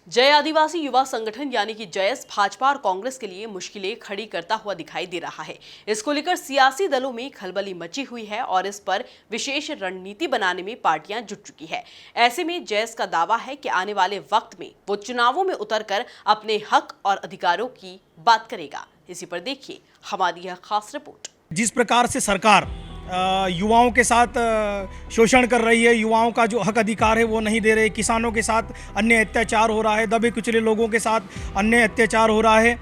जय आदिवासी युवा संगठन यानी कि जयस भाजपा और कांग्रेस के लिए मुश्किलें खड़ी करता हुआ दिखाई दे रहा है। इसको लेकर सियासी दलों में खलबली मची हुई है और इस पर विशेष रणनीति बनाने में पार्टियां जुट चुकी है। ऐसे में जयस का दावा है कि आने वाले वक्त में वो चुनावों में उतरकर अपने हक और अधिकारों की बात करेगा। इसी पर देखिए हमारी यह खास रिपोर्ट। जिस प्रकार से सरकार युवाओं के साथ शोषण कर रही है, युवाओं का जो हक अधिकार है वो नहीं दे रहे, किसानों के साथ अन्य अत्याचार हो रहा है, दबे कुचले लोगों के साथ अन्य अत्याचार हो रहा है।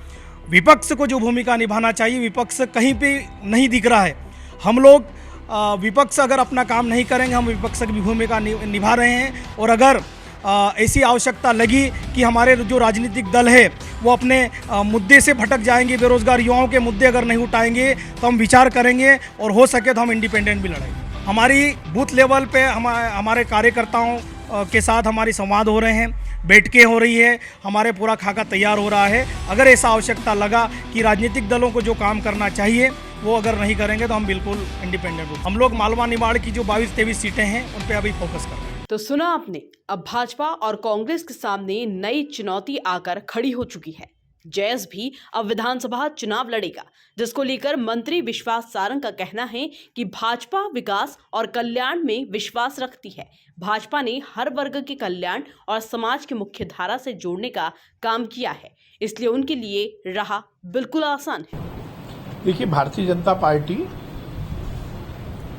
विपक्ष को जो भूमिका निभाना चाहिए, विपक्ष कहीं पे नहीं दिख रहा है। हम लोग विपक्ष अगर अपना काम नहीं करेंगे, हम विपक्ष की भूमिका निभा रहे हैं। और अगर ऐसी आवश्यकता लगी कि हमारे जो राजनीतिक दल है वो अपने मुद्दे से भटक जाएंगे, बेरोजगार युवाओं के मुद्दे अगर नहीं उठाएंगे तो हम विचार करेंगे और हो सके तो हम इंडिपेंडेंट भी लड़ेंगे। हमारी बूथ लेवल पे हमारे कार्यकर्ताओं के साथ हमारी संवाद हो रहे हैं, बैठकें हो रही है, हमारे पूरा खाका तैयार हो रहा है। अगर ऐसा आवश्यकता लगा कि राजनीतिक दलों को जो काम करना चाहिए वो अगर नहीं करेंगे तो हम बिल्कुल इंडिपेंडेंट हो। हम लोग मालवा निमाड़ की जो 22-23 सीटें हैं उन पर अभी फोकस कर रहे हैं। तो सुना आपने, अब भाजपा और कांग्रेस के सामने नई चुनौती आकर खड़ी हो चुकी है। जयस भी अब विधानसभा चुनाव लड़ेगा, जिसको लेकर मंत्री विश्वास सारंग का कहना है कि भाजपा विकास और कल्याण में विश्वास रखती है। भाजपा ने हर वर्ग के कल्याण और समाज की मुख्य धारा से जोड़ने का काम किया है, इसलिए उनके लिए राह बिल्कुल आसान है। देखिए, भारतीय जनता पार्टी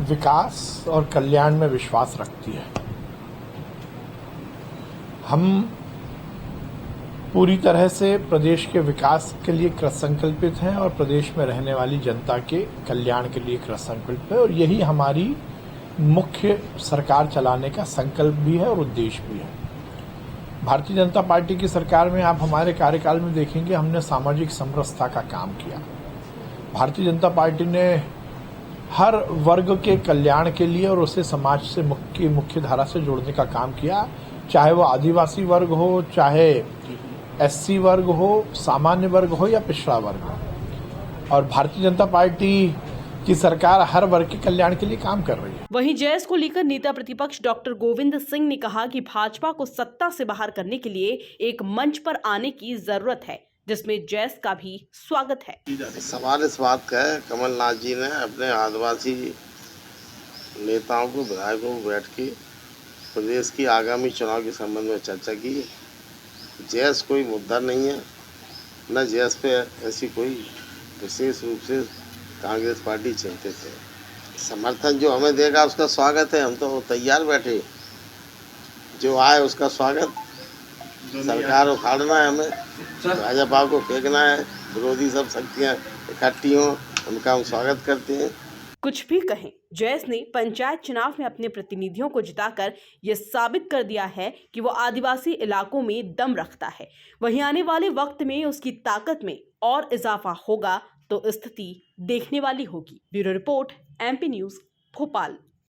विकास और कल्याण में विश्वास रखती है। हम पूरी तरह से प्रदेश के विकास के लिए कृतसंकल्पित हैं और प्रदेश में रहने वाली जनता के कल्याण के लिए कृतसंकल्पित है, और यही हमारी मुख्य सरकार चलाने का संकल्प भी है और उद्देश्य भी है। भारतीय जनता पार्टी की सरकार में आप हमारे कार्यकाल में देखेंगे, हमने सामाजिक समरसता का काम किया। भारतीय जनता पार्टी ने हर वर्ग के कल्याण के लिए और उसे समाज से मुख्य धारा से जोड़ने का काम किया, चाहे वो आदिवासी वर्ग हो, चाहे एससी वर्ग हो, सामान्य वर्ग हो या पिछड़ा वर्ग हो। और भारतीय जनता पार्टी की सरकार हर वर्ग के कल्याण के लिए काम कर रही है। वहीं जयस को लेकर नेता प्रतिपक्ष डॉक्टर गोविंद सिंह ने कहा कि भाजपा को सत्ता से बाहर करने के लिए एक मंच पर आने की जरूरत है, जिसमें जयस का भी स्वागत है। सवाल इस बात का है, कमलनाथ जी ने अपने आदिवासी नेताओं को, विधायकों को बैठ के प्रदेश की आगामी चुनाव के संबंध में चर्चा की। जयस कोई मुद्दा नहीं है, न जयस पे ऐसी कोई विशेष रूप से कांग्रेस पार्टी चिंतित है। समर्थन जो हमें देगा उसका स्वागत है, हम तो तैयार बैठे, जो आए उसका स्वागत। सरकार उखाड़ना है हमें, भाजपा को फेंकना है, विरोधी सब शक्तियाँ इकट्ठी हों, उनका हम स्वागत करते हैं। कुछ भी कहें, जयस ने पंचायत चुनाव में अपने प्रतिनिधियों को जिताकर यह साबित कर दिया है कि वो आदिवासी इलाकों में दम रखता है। वहीं आने वाले वक्त में उसकी ताकत में और इजाफा होगा तो स्थिति देखने वाली होगी। Bureau report, MP news, Bhopal.